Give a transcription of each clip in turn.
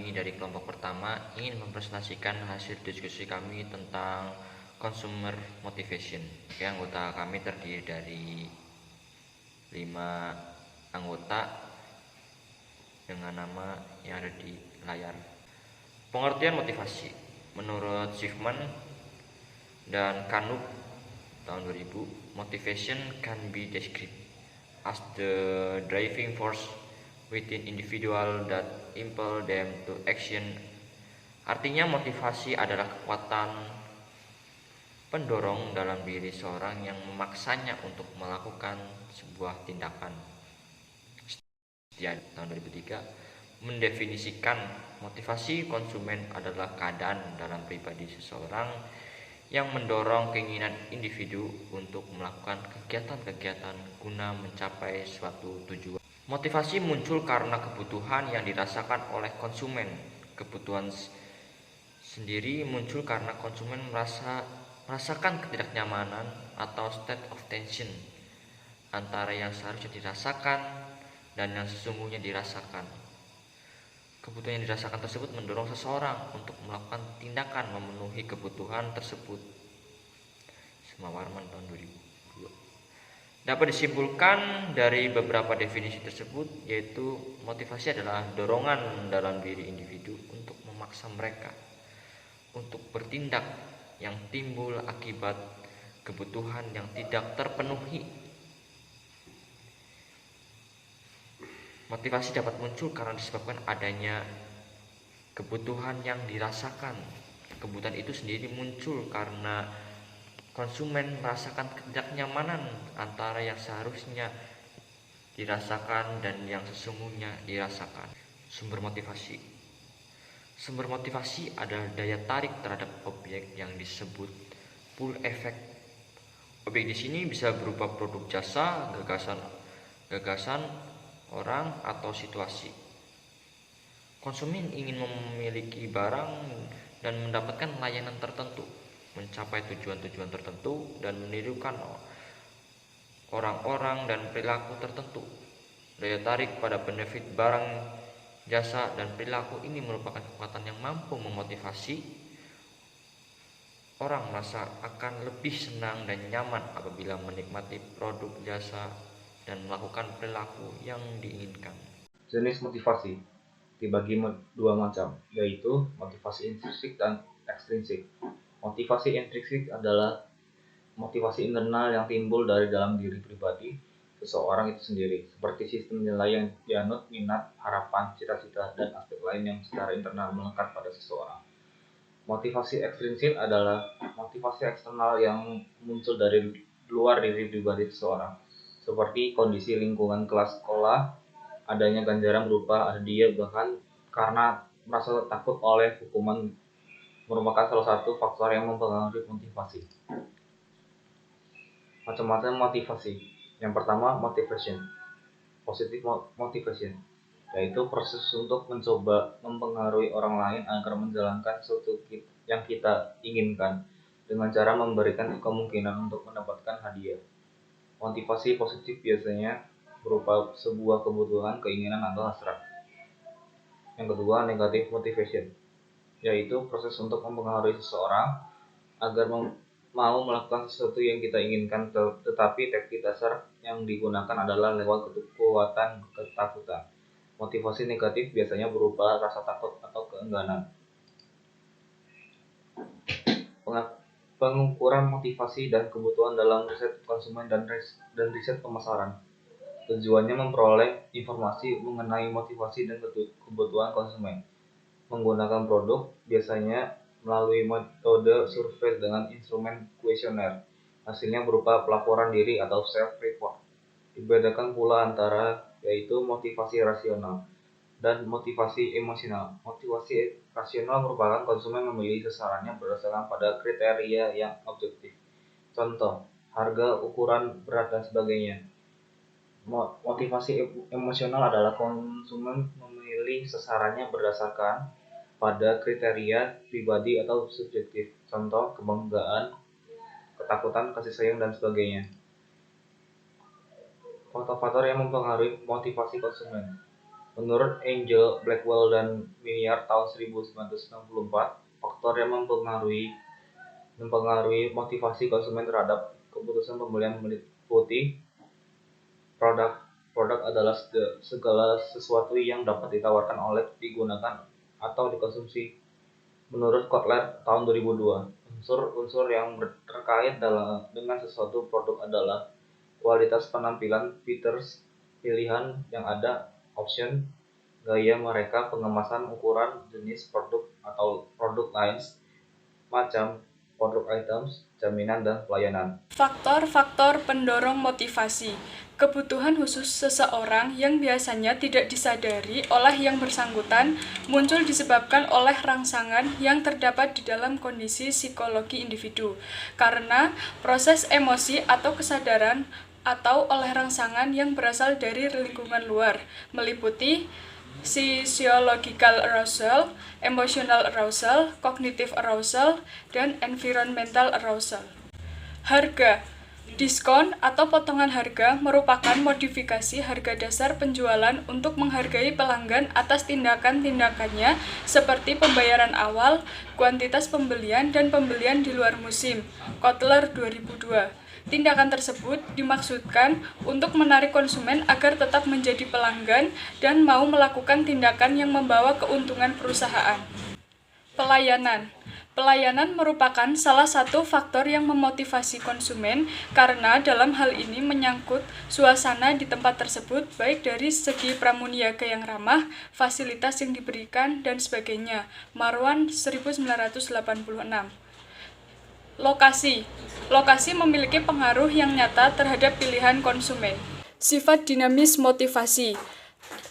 kami dari kelompok pertama ingin mempresentasikan hasil diskusi kami tentang consumer motivation. Oke, anggota kami terdiri dari 5 anggota dengan nama yang ada di layar. Pengertian motivasi menurut Schiffman dan Kanup tahun 2000, motivation can be described as the driving force within individual that impel them to action. Artinya motivasi adalah kekuatan pendorong dalam diri seorang yang memaksanya untuk melakukan sebuah tindakan. Tahun 2003 mendefinisikan motivasi konsumen adalah keadaan dalam pribadi seseorang yang mendorong keinginan individu untuk melakukan kegiatan-kegiatan guna mencapai suatu tujuan. Motivasi muncul karena kebutuhan yang dirasakan oleh konsumen. Kebutuhan sendiri muncul karena konsumen merasakan ketidaknyamanan atau state of tension antara yang seharusnya dirasakan dan yang sesungguhnya dirasakan. Kebutuhan yang dirasakan tersebut mendorong seseorang untuk melakukan tindakan memenuhi kebutuhan tersebut. Warman tahun 2002. Dapat disimpulkan dari beberapa definisi tersebut, yaitu motivasi adalah dorongan dalam diri individu untuk memaksa mereka untuk bertindak yang timbul akibat kebutuhan yang tidak terpenuhi. Motivasi dapat muncul karena disebabkan adanya kebutuhan yang dirasakan. Kebutuhan itu sendiri muncul karena konsumen merasakan ketidaknyamanan antara yang seharusnya dirasakan dan yang sesungguhnya dirasakan. Sumber motivasi adalah daya tarik terhadap objek yang disebut pull effect. Objek di sini bisa berupa produk jasa, gagasan orang atau situasi. Konsumen ingin memiliki barang dan mendapatkan layanan tertentu, mencapai tujuan-tujuan tertentu, dan menirukan orang-orang dan perilaku tertentu. Daya tarik pada benefit barang, jasa, dan perilaku ini merupakan kekuatan yang mampu memotivasi orang merasa akan lebih senang dan nyaman apabila menikmati produk jasa dan melakukan perilaku yang diinginkan. Jenis motivasi dibagi dua macam, yaitu motivasi intrinsik dan ekstrinsik. Motivasi intrinsik adalah motivasi internal yang timbul dari dalam diri pribadi seseorang itu sendiri, seperti sistem nilai yang dianut, minat, harapan, cita-cita, dan aspek lain yang secara internal melekat pada seseorang. Motivasi ekstrinsik adalah motivasi eksternal yang muncul dari luar diri pribadi seseorang, seperti kondisi lingkungan kelas sekolah, adanya ganjaran berupa hadiah, bahkan karena merasa takut oleh hukuman merupakan salah satu faktor yang mempengaruhi motivasi. Macam-macam motivasi. Yang pertama, motivation. Positive motivation, yaitu proses untuk mencoba mempengaruhi orang lain agar menjalankan sesuatu yang kita inginkan dengan cara memberikan kemungkinan untuk mendapatkan hadiah. Motivasi positif biasanya berupa sebuah kebutuhan, keinginan, atau hasrat. Yang kedua, negative motivation, yaitu proses untuk mempengaruhi seseorang agar mau melakukan sesuatu yang kita inginkan, tetapi taktik dasar yang digunakan adalah lewat kekuatan ketakutan. Motivasi negatif biasanya berupa rasa takut atau keengganan. Pengukuran motivasi dan kebutuhan dalam riset konsumen dan riset pemasaran. Tujuannya memperoleh informasi mengenai motivasi dan kebutuhan konsumen menggunakan produk, biasanya melalui metode survei dengan instrumen kuesioner. Hasilnya berupa pelaporan diri atau self-report. Dibedakan pula antara yaitu motivasi rasional dan motivasi emosional. Motivasi rasional merupakan konsumen memilih sasarannya berdasarkan pada kriteria yang objektif. Contoh, harga, ukuran, berat, dan sebagainya. Motivasi emosional adalah konsumen memilih sasarannya berdasarkan pada kriteria pribadi atau subjektif, contoh kebanggaan, ketakutan, kasih sayang, dan sebagainya. Faktor-faktor yang mempengaruhi motivasi konsumen. Menurut Angel, Blackwell, dan Minier tahun 1964, faktor yang mempengaruhi motivasi konsumen terhadap keputusan pembelian meliputi produk adalah segala sesuatu yang dapat ditawarkan oleh, digunakan, atau dikonsumsi. Menurut Kotler tahun 2002, unsur-unsur yang terkait dengan sesuatu produk adalah kualitas penampilan, features, pilihan yang ada, option, gaya mereka, pengemasan, ukuran, jenis produk atau produk lines, macam produk items, jaminan, dan pelayanan. Faktor-faktor pendorong motivasi. Kebutuhan khusus seseorang yang biasanya tidak disadari oleh yang bersangkutan muncul disebabkan oleh rangsangan yang terdapat di dalam kondisi psikologi individu. Karena proses emosi atau kesadaran atau oleh rangsangan yang berasal dari lingkungan luar, meliputi physiological arousal, emotional arousal, cognitive arousal, dan environmental arousal. Harga, diskon atau potongan harga merupakan modifikasi harga dasar penjualan untuk menghargai pelanggan atas tindakan-tindakannya seperti pembayaran awal, kuantitas pembelian, dan pembelian di luar musim. Kotler 2002. Tindakan tersebut dimaksudkan untuk menarik konsumen agar tetap menjadi pelanggan dan mau melakukan tindakan yang membawa keuntungan perusahaan. Pelayanan. Pelayanan merupakan salah satu faktor yang memotivasi konsumen karena dalam hal ini menyangkut suasana di tempat tersebut baik dari segi pramuniaga yang ramah, fasilitas yang diberikan, dan sebagainya. Marwan 1986. Lokasi. Lokasi memiliki pengaruh yang nyata terhadap pilihan konsumen. Sifat dinamis motivasi.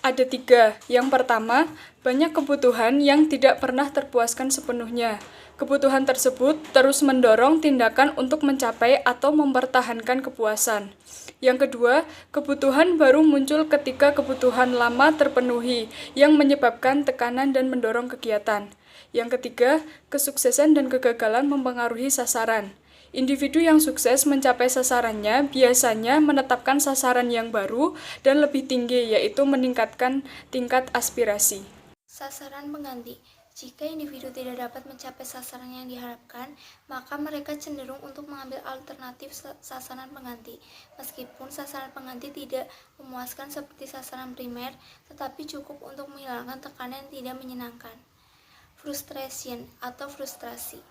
Ada 3. Yang pertama, banyak kebutuhan yang tidak pernah terpuaskan sepenuhnya. Kebutuhan tersebut terus mendorong tindakan untuk mencapai atau mempertahankan kepuasan. Yang kedua, kebutuhan baru muncul ketika kebutuhan lama terpenuhi, yang menyebabkan tekanan dan mendorong kegiatan. Yang ketiga, kesuksesan dan kegagalan mempengaruhi sasaran. Individu yang sukses mencapai sasarannya biasanya menetapkan sasaran yang baru dan lebih tinggi, yaitu meningkatkan tingkat aspirasi. Sasaran pengganti. Jika individu tidak dapat mencapai sasaran yang diharapkan, maka mereka cenderung untuk mengambil alternatif sasaran pengganti. Meskipun sasaran pengganti tidak memuaskan seperti sasaran primer, tetapi cukup untuk menghilangkan tekanan yang tidak menyenangkan. Frustration atau frustrasi.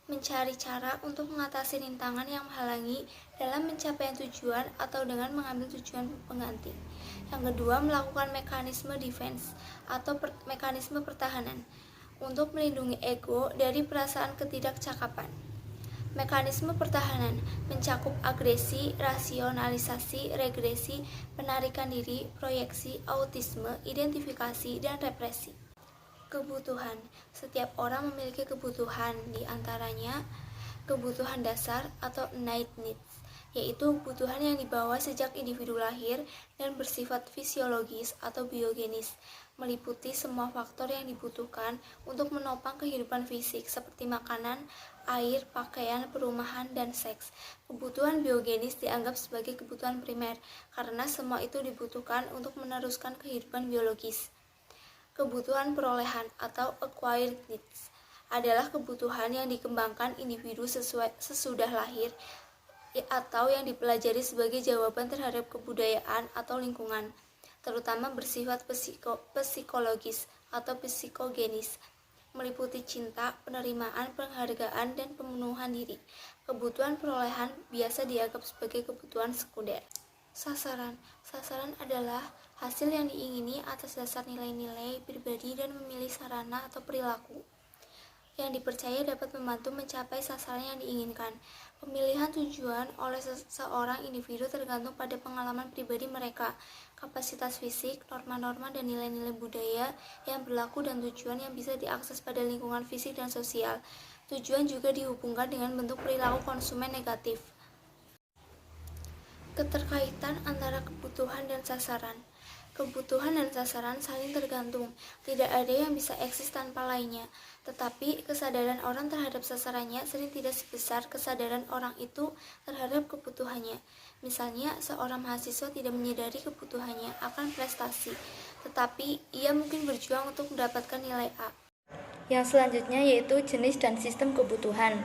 Mencari cara untuk mengatasi rintangan yang menghalangi dalam mencapai tujuan atau dengan mengambil tujuan pengganti. Yang kedua, melakukan mekanisme defense atau mekanisme pertahanan untuk melindungi ego dari perasaan ketidakcakapan. Mekanisme pertahanan mencakup agresi, rasionalisasi, regresi, penarikan diri, proyeksi, autisme, identifikasi, dan represi. Kebutuhan. Setiap orang memiliki kebutuhan, di antaranya kebutuhan dasar atau innate needs, yaitu kebutuhan yang dibawa sejak individu lahir dan bersifat fisiologis atau biogenis, meliputi semua faktor yang dibutuhkan untuk menopang kehidupan fisik seperti makanan, air, pakaian, perumahan, dan seks. Kebutuhan biogenis dianggap sebagai kebutuhan primer karena semua itu dibutuhkan untuk meneruskan kehidupan biologis. Kebutuhan perolehan atau acquired needs adalah kebutuhan yang dikembangkan individu sesudah lahir atau yang dipelajari sebagai jawaban terhadap kebudayaan atau lingkungan, terutama bersifat psikologis atau psikogenis, meliputi cinta, penerimaan, penghargaan, dan pemenuhan diri. Kebutuhan perolehan biasa dianggap sebagai kebutuhan sekunder. Sasaran adalah hasil yang diingini atas dasar nilai-nilai pribadi dan memilih sarana atau perilaku yang dipercaya dapat membantu mencapai sasaran yang diinginkan. Pemilihan tujuan oleh seorang individu tergantung pada pengalaman pribadi mereka, kapasitas fisik, norma-norma dan nilai-nilai budaya yang berlaku, dan tujuan yang bisa diakses pada lingkungan fisik dan sosial. Tujuan juga dihubungkan dengan bentuk perilaku konsumen negatif. Keterkaitan antara kebutuhan dan sasaran. Kebutuhan dan sasaran saling tergantung, tidak ada yang bisa eksis tanpa lainnya. Tetapi kesadaran orang terhadap sasarannya sering tidak sebesar kesadaran orang itu terhadap kebutuhannya. Misalnya, seorang mahasiswa tidak menyadari kebutuhannya akan prestasi, tetapi ia mungkin berjuang untuk mendapatkan nilai A. Yang selanjutnya yaitu jenis dan sistem kebutuhan.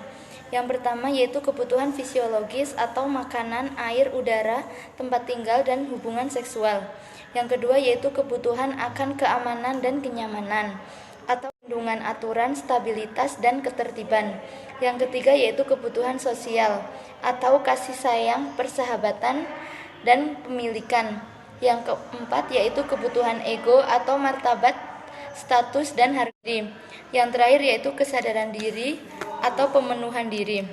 Yang pertama yaitu kebutuhan fisiologis atau makanan, air, udara, tempat tinggal, dan hubungan seksual. Yang kedua yaitu kebutuhan akan keamanan dan kenyamanan atau perlindungan aturan, stabilitas, dan ketertiban. Yang ketiga yaitu kebutuhan sosial atau kasih sayang, persahabatan, dan pemilikan. Yang keempat yaitu kebutuhan ego atau martabat, status, dan harga diri. Yang terakhir yaitu kesadaran diri atau pemenuhan diri.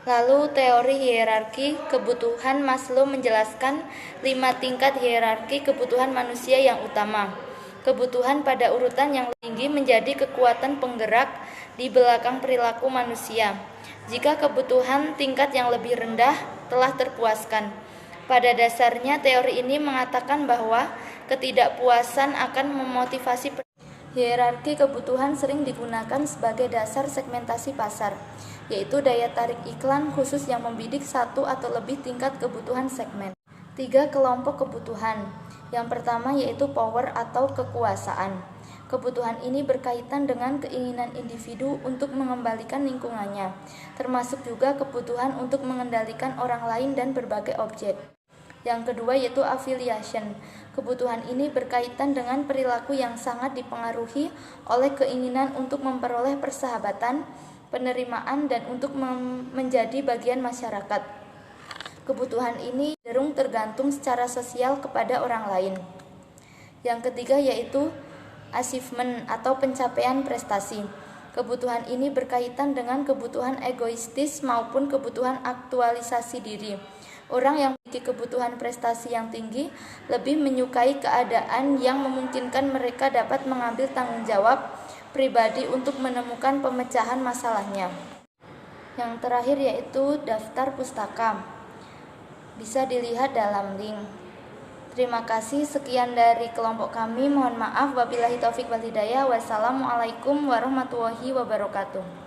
Lalu teori hierarki kebutuhan Maslow menjelaskan 5 tingkat hierarki kebutuhan manusia yang utama. Kebutuhan pada urutan yang tinggi menjadi kekuatan penggerak di belakang perilaku manusia. Jika kebutuhan tingkat yang lebih rendah telah terpuaskan. Pada dasarnya teori ini mengatakan bahwa ketidakpuasan akan memotivasi. Hierarki kebutuhan sering digunakan sebagai dasar segmentasi pasar, yaitu daya tarik iklan khusus yang membidik satu atau lebih tingkat kebutuhan segmen. 3 kelompok kebutuhan. Yang pertama yaitu power atau kekuasaan. Kebutuhan ini berkaitan dengan keinginan individu untuk mengembalikan lingkungannya, termasuk juga kebutuhan untuk mengendalikan orang lain dan berbagai objek. Yang kedua yaitu affiliation. Kebutuhan ini berkaitan dengan perilaku yang sangat dipengaruhi oleh keinginan untuk memperoleh persahabatan, penerimaan, dan untuk menjadi bagian masyarakat. Kebutuhan ini cenderung tergantung secara sosial kepada orang lain. Yang ketiga yaitu achievement atau pencapaian prestasi. Kebutuhan ini berkaitan dengan kebutuhan egoistis maupun kebutuhan aktualisasi diri. Orang yang memiliki kebutuhan prestasi yang tinggi lebih menyukai keadaan yang memungkinkan mereka dapat mengambil tanggung jawab pribadi untuk menemukan pemecahan masalahnya. Yang terakhir yaitu daftar pustaka. Bisa dilihat dalam link. Terima kasih, sekian dari kelompok kami. Mohon maaf, wabillahi taufik wal hidayah. Wassalamualaikum warahmatullahi wabarakatuh.